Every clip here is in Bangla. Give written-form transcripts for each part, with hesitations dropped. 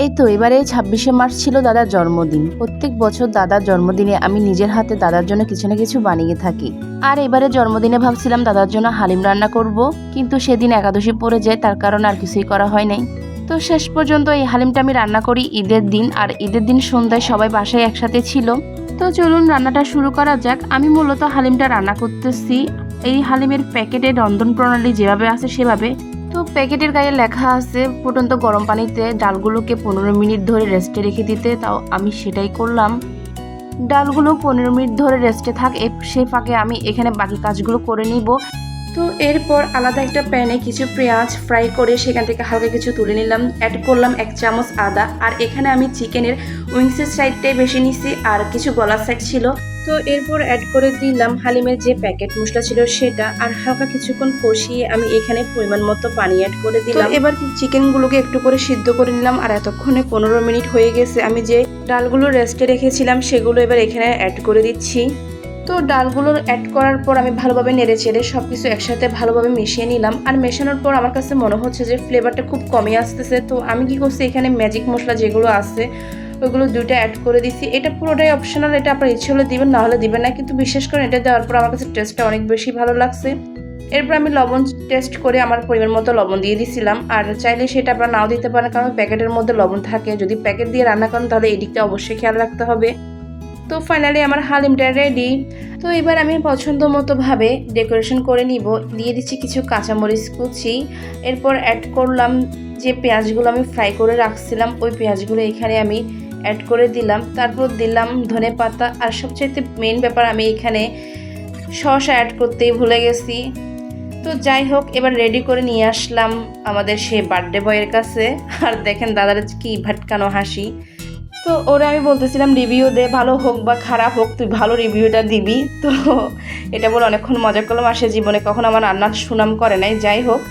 এই তো এবারে 26শে মার্চ ছিল দাদার জন্মদিন। প্রত্যেক বছর দাদার জন্মদিনে আমি নিজের হাতে দাদার জন্য কিছু না কিছু বানিয়ে থাকি। আর এবারে জন্মদিনে ভাবছিলাম দাদার জন্য হালিম রান্না করব, কিন্তু সেদিন একাদশী পড়ে যায়, তার কারণে আর কিছুই করা হয় নাই। তো শেষ পর্যন্ত এই হালিমটা আমি রান্না করি ঈদের দিন, আর ঈদের দিন সন্ধ্যায় সবাই বাসায় একসাথে ছিল। তো চলুন রান্নাটা শুরু করা যাক। আমি মূলত হালিমটা রান্না করতেছি এই হালিমের প্যাকেটের রন্ধন প্রণালী যেভাবে আছে সেভাবে। তো প্যাকেটের গায়ে লেখা আছে ফুটন্ত গরম পানিতে ডালগুলোকে 15 মিনিট ধরে রেস্টে রেখে দিতে, তাও আমি সেটাই করলাম। ডালগুলো 15 মিনিট ধরে রেস্টে থাক, সে ফাঁকে আমি এখানে বাকি কাজগুলো করে নিব। তো এরপর আলাদা একটা প্যানে কিছু পেঁয়াজ ফ্রাই করে সেখান থেকে হালকা কিছু তুলে নিলাম, অ্যাড করলাম 1 চামচ আদা। আর এখানে আমি চিকেনের উইংসের সাইডটাই বেশি নিছি, আর কিছু গলার সাইড ছিল। তো এরপর অ্যাড করে দিলাম হালিমের যে প্যাকেট মশলা ছিল সেটা, আর হালকা কিছুক্ষণ কষিয়ে আমি এখানে পরিমাণ মতো পানি অ্যাড করে দিলাম। এবার চিকেনগুলোকে একটু করে সিদ্ধ করে নিলাম, আর এতক্ষণে 15 মিনিট হয়ে গেছে। আমি যে ডালগুলো রেস্টে রেখেছিলাম সেগুলো এবার এখানে অ্যাড করে দিচ্ছি। তো ডালগুলো অ্যাড করার পর আমি ভালোভাবে নেড়ে চেড়ে সব কিছু একসাথে ভালোভাবে মিশিয়ে নিলাম। আর মেশানোর পর আমার কাছে মনে হচ্ছে যে ফ্লেভারটা খুব কমে আসতেছে। তো আমি কি করছি, এখানে ম্যাজিক মশলা যেগুলো আছে ওইগুলো 2টা অ্যাড করে দিছি। এটা পুরোটাই অপশনাল, এটা আপনার ইচ্ছে হলে দিবেন, না হলে দিবেন না, কিন্তু বিশেষ করে এটা দেওয়ার পর আমার কাছে টেস্টটা অনেক বেশি ভালো লাগছে। এরপর আমি লবণ টেস্ট করে আমার পরিমাণ মতো লবণ দিয়ে দিছিলাম। আর চাইলে সেটা আপনারা নাও দিতে পারেন, কারণ প্যাকেটের মধ্যে লবণ থাকে। যদি প্যাকেট দিয়ে রান্না করেন তাহলে এই দিকটা অবশ্যই খেয়াল রাখতে হবে। তো ফাইনালি আমার হালিমটা রেডি। তো এবার আমি পছন্দ মতো ভাবে ডেকোরেশন করে নিব। দিয়ে দিচ্ছি কিছু কাঁচামরিচ কুচি। এরপর অ্যাড করলাম যে পেঁয়াজগুলো আমি ফ্রাই করে রাখছিলাম, ওই পেঁয়াজগুলো এখানে আমি অ্যাড করে দিলাম। তারপর দিলাম ধনেপাতা, আর সবচেয়ে মেইন ব্যাপার আমি এখানে শসা অ্যাড করতেই ভুলে গেছি। তো যাই হোক, এবার রেডি করে নিয়ে আসলাম আমাদের সেই বার্থডে বয়ের কাছে। আর দেখেন দাদার কি ভাটকানো হাসি। তো ওরা আমি বলতেছিলাম রিভিউ দে, ভালো হোক বা খারাপ হোক তুই ভালো রিভিউটা দিবি। তো এটা বলে অনেকক্ষণ মজা করলাম, আর সে জীবনে কখনো আমার রান্নার সুনাম করে নাই। যাই হোক,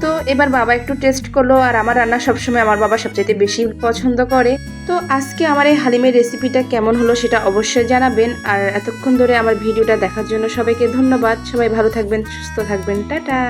তো এবার বাবা একটু টেস্ট করলো, আর আমার রান্না সবসময় আমার বাবা সবচাইতে বেশি পছন্দ করে। তো আজকে আমার এই হালিমের রেসিপিটা কেমন হলো সেটা অবশ্যই জানাবেন। আর এতক্ষণ ধরে আমার ভিডিওটা দেখার জন্য সবাইকে ধন্যবাদ। সবাই ভালো থাকবেন, সুস্থ থাকবেন, টাটা।